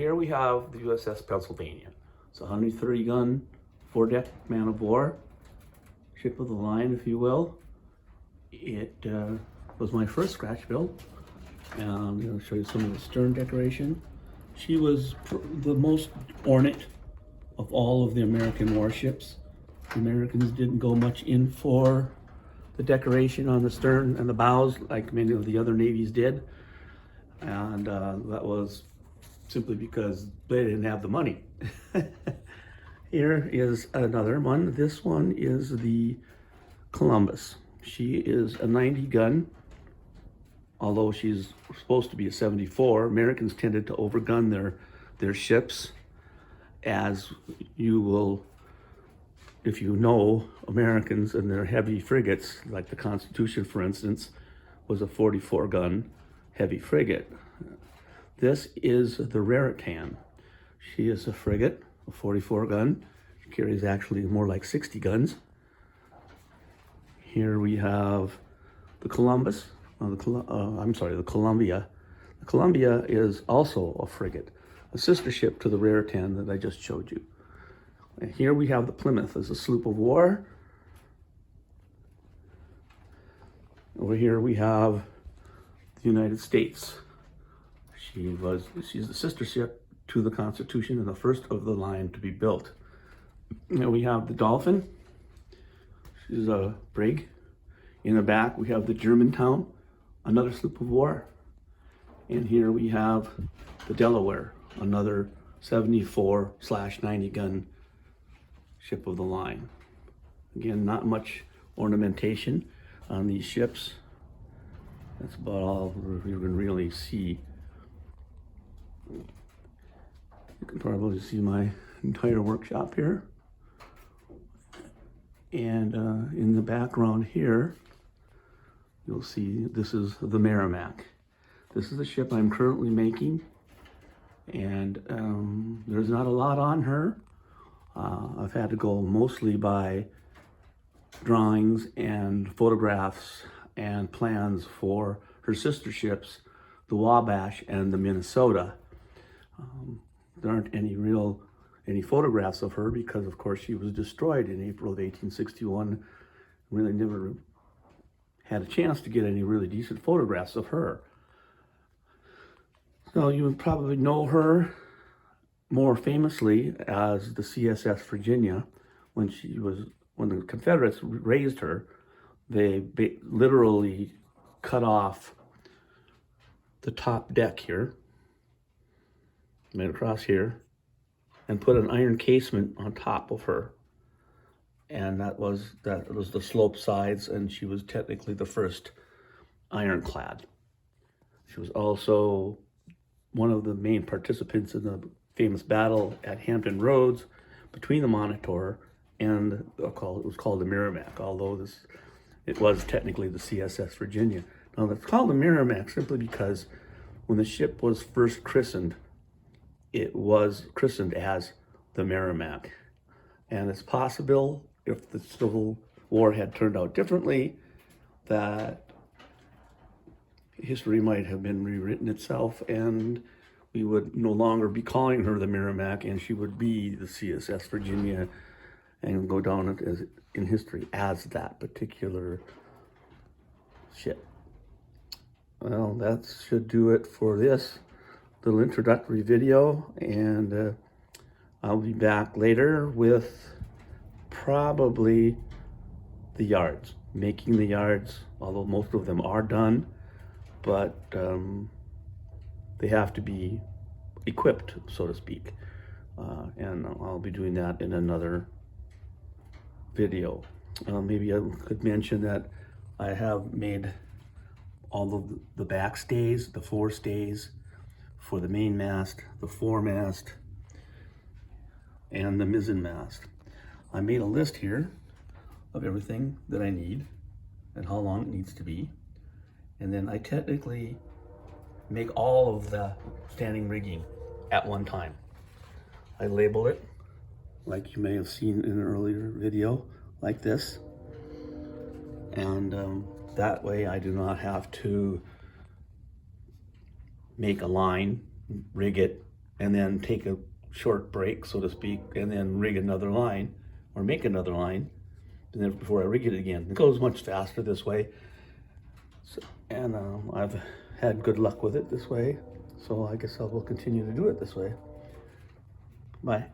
here we have the USS Pennsylvania. It's a 130 gun, 4-deck man of war, ship of the line, if you will. It was my first scratch build. And I'm going to show you some of the stern decoration. She was the most ornate of all of the American warships. The Americans didn't go much in for the decoration on the stern and the bows like many of the other navies did. And that was simply because they didn't have the money. Here is another one. This one is the Columbus. She is a 90 gun, although she's supposed to be a 74. Americans tended to overgun their ships, as you will, if you know Americans and their heavy frigates, like the Constitution, for instance, was a 44 gun heavy frigate. This is the Raritan. She is a frigate, a 44 gun. She carries actually more like 60 guns. Here we have the Columbus, the Columbia. The Columbia is also a frigate, a sister ship to the Raritan that I just showed you. And here we have the Plymouth as a sloop of war. Over here we have the United States. She's the sister ship to the Constitution and the first of the line to be built. Now we have the Dolphin. She's a brig. In the back we have the Germantown, another sloop of war. And here we have the Delaware, another 74/90 gun ship of the line. Again, not much ornamentation on these ships. That's about all you can really see. You can probably see my entire workshop here. And in the background here, you'll see this is the Merrimack. This is the ship I'm currently making. And there's not a lot on her. I've had to go mostly by drawings and photographs and plans for her sister ships, the Wabash and the Minnesota. There aren't any photographs of her because, of course, she was destroyed in April of 1861. Really never had a chance to get any really decent photographs of her. So you would probably know her more famously as the CSS Virginia. When the Confederates raised her, they literally cut off the top deck here, made across here, and put an iron casement on top of her. And that was the slope sides, and she was technically the first ironclad. She was also one of the main participants in the famous battle at Hampton Roads between the Monitor and it was called the Merrimack, although it was technically the CSS Virginia. Now it's called the Merrimack simply because when the ship was first christened, it was christened as the Merrimack. And it's possible, if the Civil War had turned out differently, that history might have been rewritten itself and we would no longer be calling her the Merrimack and she would be the CSS Virginia and go down in history as that particular ship. Well, that should do it for this little introductory video, and I'll be back later with probably the yards, making the yards, although most of them are done, but they have to be equipped, so to speak. And I'll be doing that in another video. Maybe I could mention that I have made all of the back stays, the forestays for the main mast, the foremast, and the mizzen mast. I made a list here of everything that I need and how long it needs to be. And then I technically make all of the standing rigging at one time. I label it, like you may have seen in an earlier video, like this. And that way I do not have to make a line, rig it, and then take a short break, so to speak, and then rig another line or make another line, and then before I rig it again. It goes much faster this way. So, and I've had good luck with it this way, so I guess I will continue to do it this way. Bye.